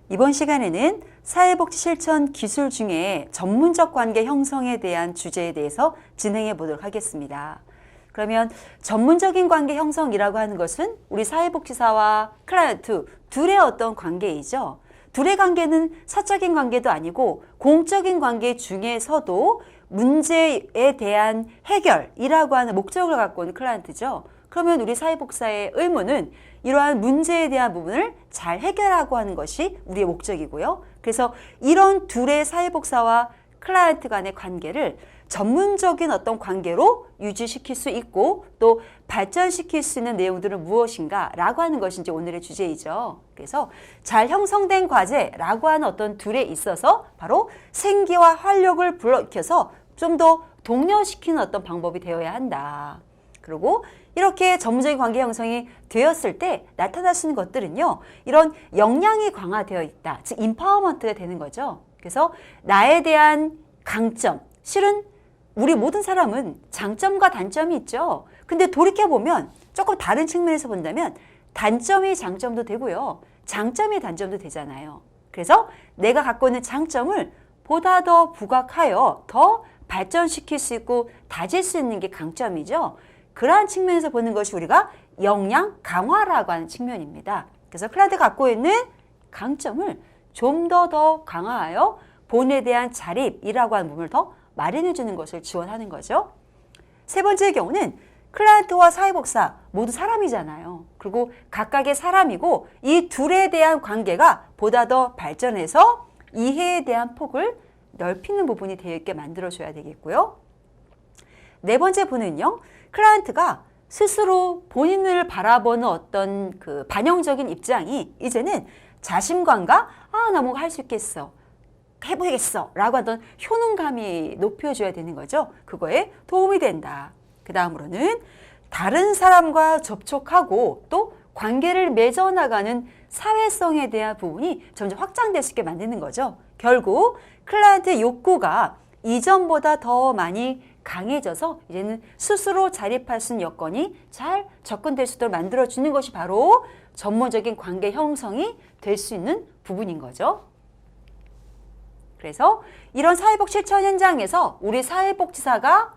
이번 시간에는 사회복지 실천 기술 중에 전문적 관계 형성에 대한 주제에 대해서 진행해 보도록 하겠습니다. 그러면 전문적인 관계 형성이라고 하는 것은 우리 사회복지사와 클라이언트 둘의 어떤 관계이죠. 둘의 관계는 사적인 관계도 아니고 공적인 관계 중에서도 문제에 대한 해결이라고 하는 목적을 갖고 있는 클라이언트죠. 그러면 우리 사회복지사의 의무는 이러한 문제에 대한 부분을 잘 해결하고 하는 것이 우리의 목적이고요. 그래서 이런 둘의 사회복지사와 클라이언트 간의 관계를 전문적인 어떤 관계로 유지시킬 수 있고 또 발전시킬 수 있는 내용들은 무엇인가 라고 하는 것이 이제 오늘의 주제이죠. 그래서 잘 형성된 과제라고 하는 어떤 둘에 있어서 바로 생기와 활력을 불러일으켜서 좀 더 독려시키는 어떤 방법이 되어야 한다. 그리고 이렇게 전문적인 관계 형성이 되었을 때 나타날 수 있는 것들은요. 이런 역량이 강화되어 있다. 즉 임파워먼트가 되는 거죠. 그래서 나에 대한 강점. 실은 우리 모든 사람은 장점과 단점이 있죠. 근데 돌이켜보면 조금 다른 측면에서 본다면 단점이 장점도 되고요. 장점이 단점도 되잖아요. 그래서 내가 갖고 있는 장점을 보다 더 부각하여 더 발전시킬 수 있고 다질 수 있는 게 강점이죠. 그러한 측면에서 보는 것이 우리가 역량 강화라고 하는 측면입니다. 그래서 클라이언트가 갖고 있는 강점을 좀 더 강화하여 본에 대한 자립이라고 하는 부분을 더 마련해 주는 것을 지원하는 거죠. 세 번째의 경우는 클라이언트와 사회복지사 모두 사람이잖아요. 그리고 각각의 사람이고 이 둘에 대한 관계가 보다 더 발전해서 이해에 대한 폭을 넓히는 부분이 되어 있게 만들어줘야 되겠고요. 네 번째 분은요. 클라이언트가 스스로 본인을 바라보는 어떤 그 반영적인 입장이 이제는 자신감과 나 뭔가 할 수 있겠어. 해보겠어 라고 하던 효능감이 높여줘야 되는 거죠. 그거에 도움이 된다. 그 다음으로는 다른 사람과 접촉하고 또 관계를 맺어나가는 사회성에 대한 부분이 점점 확장될 수 있게 만드는 거죠. 결국 클라이언트의 욕구가 이전보다 더 많이 강해져서 이제는 스스로 자립할 수 있는 여건이 잘 접근될 수 있도록 만들어주는 것이 바로 전문적인 관계 형성이 될 수 있는 부분인 거죠. 그래서 이런 사회복 실천 현장에서 우리 사회복지사가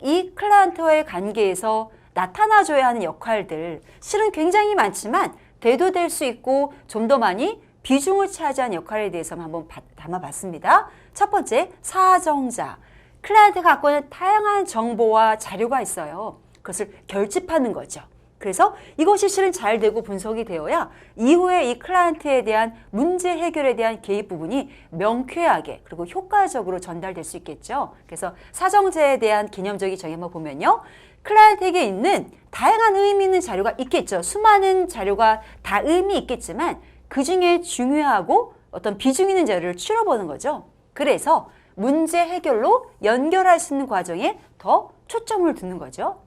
이 클라이언트와의 관계에서 나타나줘야 하는 역할들 실은 굉장히 많지만 대두될 수 있고 좀 더 많이 비중을 차지한 역할에 대해서 한번 담아봤습니다. 첫 번째, 사정자. 클라이언트가 갖고 있는 다양한 정보와 자료가 있어요. 그것을 결집하는 거죠. 그래서 이것이 실은 잘 되고 분석이 되어야 이후에 이 클라이언트에 대한 문제 해결에 대한 개입 부분이 명쾌하게 그리고 효과적으로 전달될 수 있겠죠. 그래서 사정자에 대한 개념적인 정의 한번 보면요. 클라이언트에게 있는 다양한 의미 있는 자료가 있겠죠. 수많은 자료가 다 의미 있겠지만 그중에 중요하고 어떤 비중 있는 자료를 추려보는 거죠. 그래서 문제 해결로 연결할 수 있는 과정에 더 초점을 두는 거죠.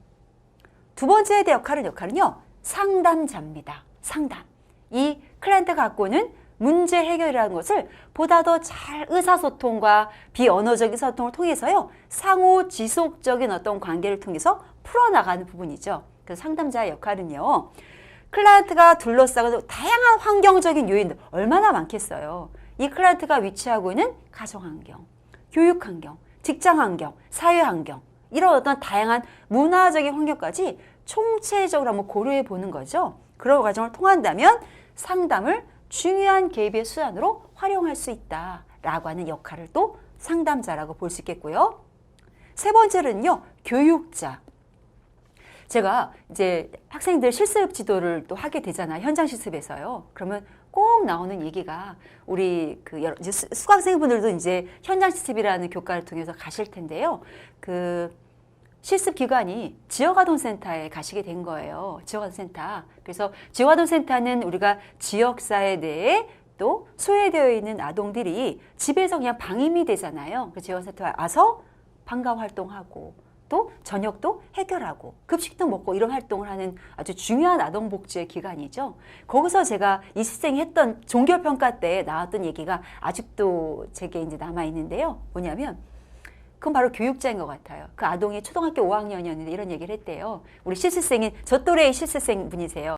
두 번째 역할은요. 상담자입니다. 상담. 이 클라이언트가 갖고 있는 문제 해결이라는 것을 보다 더 잘 의사소통과 비언어적인 소통을 통해서요. 상호 지속적인 어떤 관계를 통해서 풀어나가는 부분이죠. 그래서 상담자의 역할은요. 클라이언트가 둘러싸고 다양한 환경적인 요인들 얼마나 많겠어요. 이 클라이언트가 위치하고 있는 가정환경, 교육환경, 직장환경, 사회환경 이런 어떤 다양한 문화적인 환경까지 총체적으로 한번 고려해 보는 거죠. 그런 과정을 통한다면 상담을 중요한 개입의 수단으로 활용할 수 있다라고 하는 역할을 또 상담자라고 볼 수 있겠고요. 세 번째는요, 교육자. 제가 이제 학생들 실습 지도를 또 하게 되잖아요. 현장 실습에서요. 그러면 꼭 나오는 얘기가 우리 수강생분들도 이제 현장 실습이라는 교과를 통해서 가실 텐데요. 그 실습 기관이 지역아동센터에 가시게 된 거예요. 지역아동센터. 그래서 지역아동센터는 우리가 지역사회 내에 또 소외되어 있는 아동들이 집에서 그냥 방임이 되잖아요. 그 지역아동센터에 와서 방과 활동하고 또 저녁도 해결하고 급식도 먹고 이런 활동을 하는 아주 중요한 아동복지의 기관이죠. 거기서 제가 이 실생이 했던 종결평가 때 나왔던 얘기가 아직도 제게 이제 남아있는데요. 뭐냐면 그건 바로 교육자인 것 같아요. 그 아동이 초등학교 5학년이었는데 이런 얘기를 했대요. 우리 실습생인 저 또래의 실습생 분이세요.